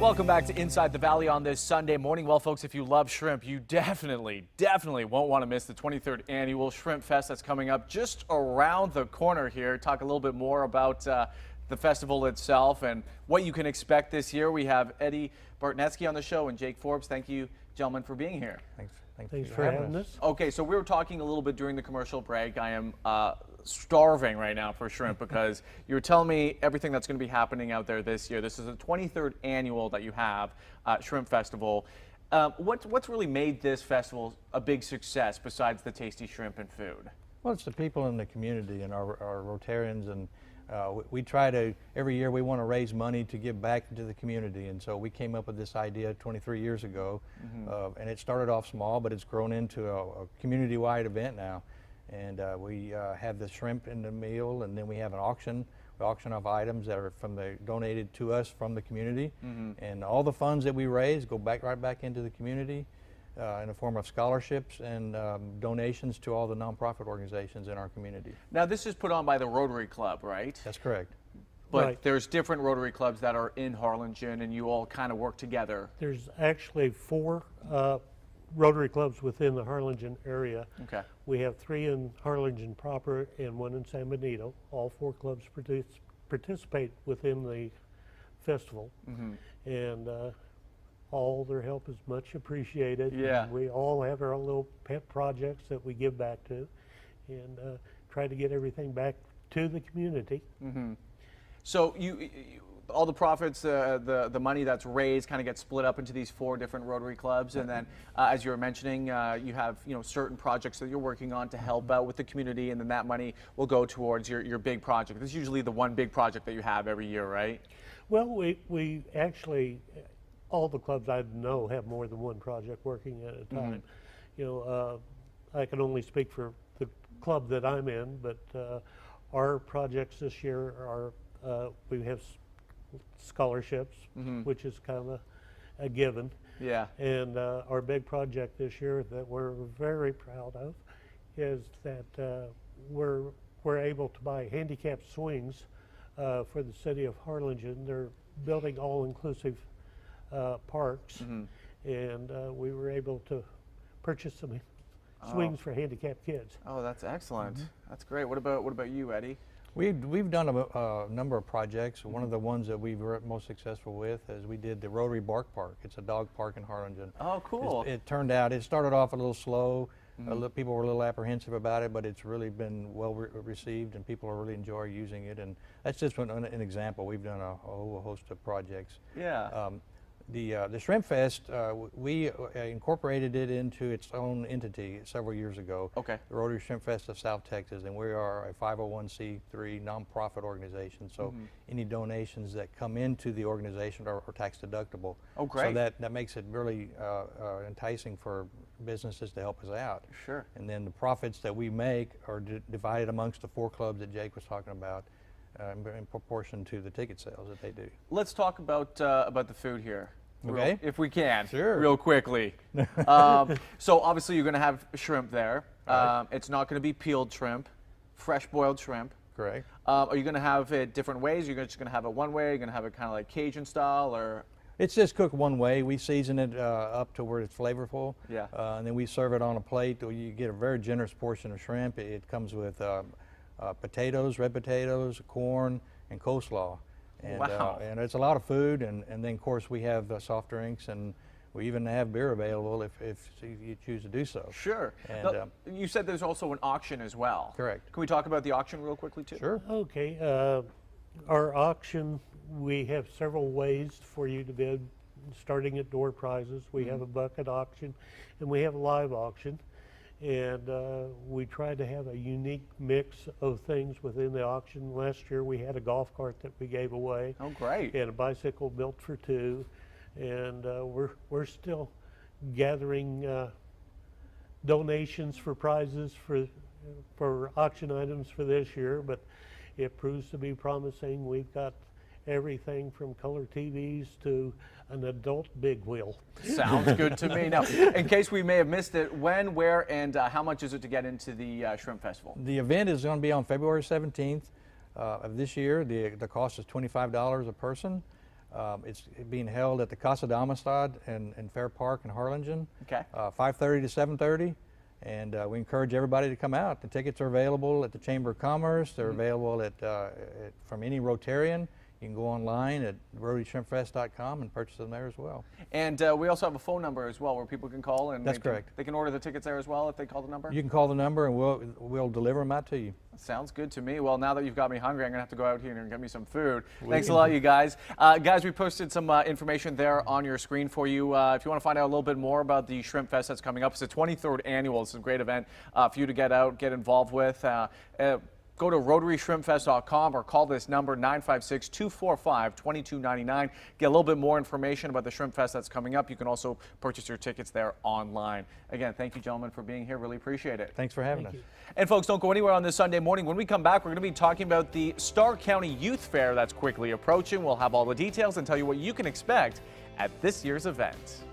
Welcome back to Inside the Valley on this Sunday morning. Well, folks, if you love shrimp, you definitely won't want to miss the 23rd Annual Shrimp Fest that's coming up just around the corner here. Talk a little bit more about the festival itself and what you can expect this year. We have Eddie Bartnetsky on the show and Jake Forbes. Thank you, gentlemen, for being here. Thanks for having us. Okay, so we were talking a little bit during the commercial break. I am starving right now for shrimp because you were telling me everything that's going to be happening out there this year. This is the 23rd annual that you have Shrimp Festival. What's really made this festival a big success besides the tasty shrimp and food? Well, it's the people in the community and our Rotarians, and we try to, every year we want to raise money to give back to the community, and so we came up with this idea 23 years ago, and it started off small, but it's grown into a community-wide event now. And we have the shrimp in the meal, and then we have an auction. We auction off items that are donated to us from the community, and all the funds that we raise go right back into the community in the form of scholarships and donations to all the nonprofit organizations in our community. Now, this is put on by the Rotary Club, right? That's correct. But there's different Rotary clubs that are in Harlingen, and you all kind of work together. There's actually 4 Rotary clubs within the Harlingen area. Okay. We have 3 in Harlingen proper and 1 in San Benito. All 4 clubs participate within the festival, and all their help is much appreciated. Yeah. And we all have our own little pet projects that we give back to, and try to get everything back to the community. So all the profits, the money that's raised kind of gets split up into these 4 different Rotary clubs, and then as you were mentioning, you have certain projects that you're working on to help out with the community, and then that money will go towards your big project. This is usually the one big project that you have every year, right? Well, we actually, all the clubs I know have more than one project working at a time. I can only speak for the club that I'm in, but our projects this year are, we have scholarships, which is kind of a given. Yeah. And our big project this year that we're very proud of is that we're able to buy handicapped swings for the city of Harlingen. They're building all-inclusive parks, and we were able to purchase some swings for handicapped kids. Oh, that's excellent. That's great. What about you, Eddie? We've done a number of projects. One of the ones that we were most successful with is we did the Rotary Bark Park. It's a dog park in Harlingen. Oh, cool. It turned out, it started off a little slow. People were a little apprehensive about it, but it's really been well received, and people are really enjoying using it. And that's just an example. We've done a whole host of projects. Yeah. The Shrimp Fest, we incorporated it into its own entity several years ago. Okay. The Rotary Shrimp Fest of South Texas, and we are a 501c3 nonprofit organization. So any donations that come into the organization are tax deductible. Oh, great. So that makes it really enticing for businesses to help us out. Sure. And then the profits that we make are divided amongst the 4 clubs that Jake was talking about. In proportion to the ticket sales that they do. Let's talk about the food here, okay? If we can, sure, real quickly. So obviously you're going to have shrimp there. Right. It's not going to be peeled shrimp, fresh boiled shrimp. Correct. Are you going to have it different ways? You're just going to have it one way? You're going to have it kind of like Cajun style, or? It's just cooked one way. We season it up to where it's flavorful. Yeah. And then we serve it on a plate. You get a very generous portion of shrimp. It comes with potatoes, red potatoes, corn, and coleslaw. And, wow. And it's a lot of food, and then of course we have soft drinks, and we even have beer available if you choose to do so. Sure. And, now, you said there's also an auction as well. Correct. Can we talk about the auction real quickly too? Sure. Okay. Our auction, we have several ways for you to bid, starting at door prizes. We have a bucket auction, and we have a live auction. And we try to have a unique mix of things within the auction. Last year we had a golf cart that we gave away. Oh, great. And a bicycle built for 2. And we're still gathering donations for prizes for auction items for this year, but it proves to be promising. We've got everything from color TVs to an adult big wheel. Sounds good to me. Now, in case we may have missed it, when, where, and how much is it to get into the Shrimp Festival? The event is going to be on February 17th of this year. The cost is $25 a person. It's being held at the Casa de Amistad in Fair Park in Harlingen. Okay. 5:30 to 7:30. And we encourage everybody to come out. The tickets are available at the Chamber of Commerce. They're available from any Rotarian. You can go online at rotaryshrimpfest.com and purchase them there as well. And we also have a phone number as well where people can call, and That's correct. They can order the tickets there as well if they call the number? You can call the number and we'll deliver them out to you. Sounds good to me. Well, now that you've got me hungry, I'm going to have to go out here and get me some food. Thanks a lot, you guys. Guys, we posted some information there on your screen for you. If you want to find out a little bit more about the Shrimp Fest that's coming up, it's the 23rd annual. It's a great event for you to get out, get involved with. Go to rotaryshrimpfest.com or call this number 956-245-2299. Get a little bit more information about the Shrimp Fest that's coming up. You can also purchase your tickets there online. Again, thank you, gentlemen, for being here. Really appreciate it. Thanks for having us. And folks, don't go anywhere on this Sunday morning. When we come back, we're going to be talking about the Starr County Youth Fair that's quickly approaching. We'll have all the details and tell you what you can expect at this year's event.